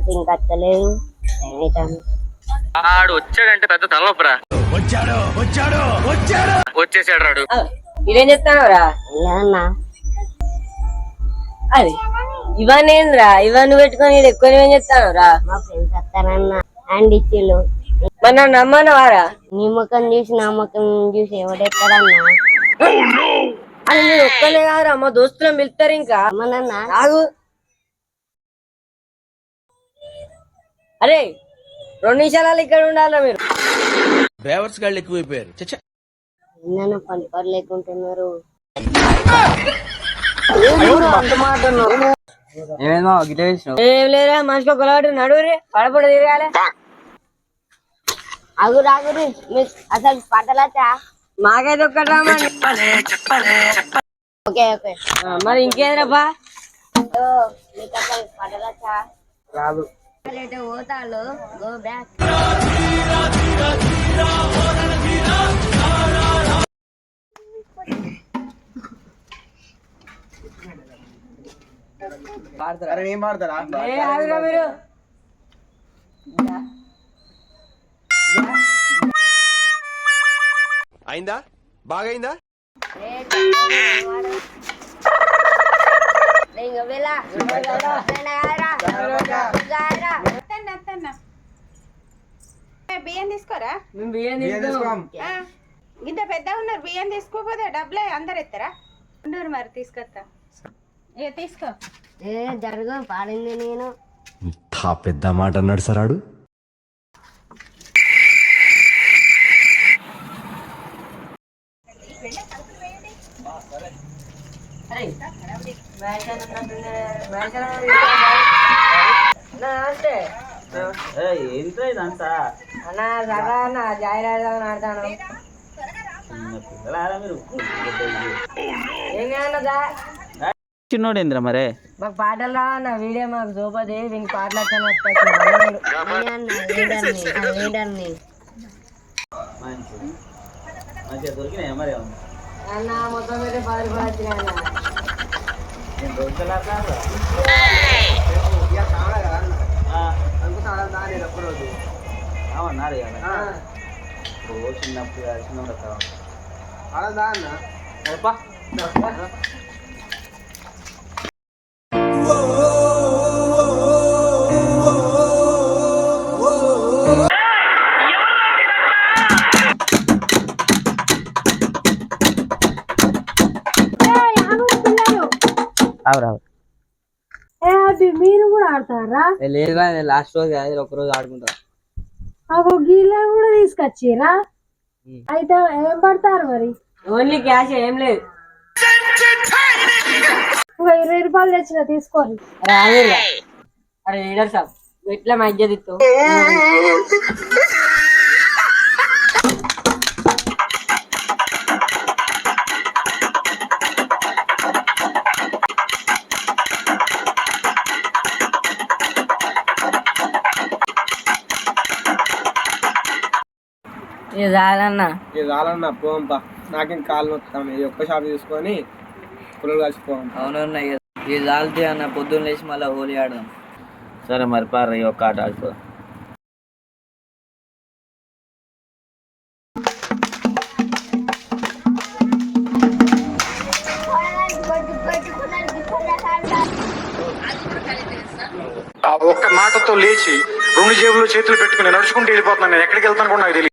అంటే ఇంకా అత్తలేదు. ఆడు వచ్చాడంటే పెద్ద తలనొప్పరా. వచ్చేసాడు రాడు. ఇదేం చెప్తానరా అన్నా అది ఇవన్నీ ఏంద్రా ఇవన్నీ పెట్టుకొని ఎక్కువ ఏం చెప్తానరా? మా ఫ్రెండ్స్ వస్తారన్నా అండ్ ఇచ్చిళ్ళు. మరి నన్ను నమ్మనవారా? నీ ముఖం చూసి నా ముఖం చూసి ఎవడెక్కడన్నా అని నేను ఒక్కనే కాదురా, మా దోస్తులను పిలుస్తారు. ఇంకా అమ్మనన్నా ఆగు. అరే 2 నిమిషాలు ఇక్కడ ఉండాలా మీరు? బేవర్స్ గాళ్ళు ఎక్కువైపోయారు. నన్ను పని లేకుంటున్నారు. ఏం లేరా, మనిషికి ఒక లాటు నడువురి పడపడ తిరగాలి. ఆగురు మీకు అసలు పట్టలచ్చా? మాకైతే ఒక్కటి ఓకే ఓకే మరి ఇంకేంద్రబ్బా? మీకు అసలు పట్టలచ్చా? రాదు. పోతాళ్ళు గో బ్యాక్. మీరు అయిందా? బాగైందా? బియ్యం తీసుకోరా? మేము బియ్యం తీసుకోం. ఇంత పెద్ద ఉన్నారు, బియ్యం తీసుకోపోతే డబ్బులే అందరు ఎత్తారా? ఉండరు మరి తీసుకొస్తా. ఇక తీసుకో. జరుగు పాడింది నేను. పెద్ద మాట అన్నాడు సరాడు. చిన్నోడేంద్ర మరే మాకు పాటలు రావన్న వీడియో మాకు చూపది వీనికి పాటలు లీడర్ని అన్న మొత్తం అయితే 10 రూపాయలు వచ్చినాయి మీరు కూడా ఆడతారా? లేదు లాస్ట్ రోజు కాదు, ఒక రోజు ఆడుకుంటా. గీళ్ళని కూడా తీసుకొచ్చిరా? అయితే ఏం పడతారు మరి? ఓన్లీ క్యాష్, ఏం లేదు. ఇంకా 20 రూపాయలు తెచ్చిన తీసుకోండి. అరే లీడర్ సాబ్ ఎట్లా మధ్య దిత్తు ఇది చాలన్నా పోంపా. నాకేం కాళ్ళు నొక్కుతాను. ఈ ఒక్క షాప్ తీసుకొని పుల్లలు కలిసిపోవం. అవునన్నా ఇది చాలుతే అన్న. పొద్దున్న లేచి మళ్ళీ హోలీ ఆడదాం. సరే మరి పార ఈ ఒక్క ఆట ఆడుకో. ఒక్క మాటతో లేచి 2 జేబుల్లో చేతులు పెట్టుకుని నడుచుకుంటూ వెళ్ళిపోతున్నాను. నేను ఎక్కడికి వెళ్తాను కూడా నాకు తెలియదు.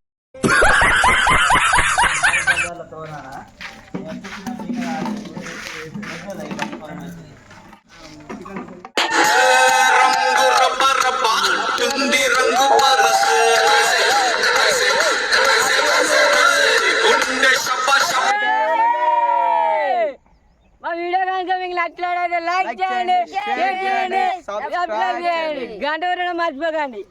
మా వీడియో కనుక మీకు నచ్చినట్లయితే లైక్ చేయండి, షేర్ చేయండి, సబ్స్క్రైబ్ చేయండి, గంట కొట్టడం మర్చిపోకండి.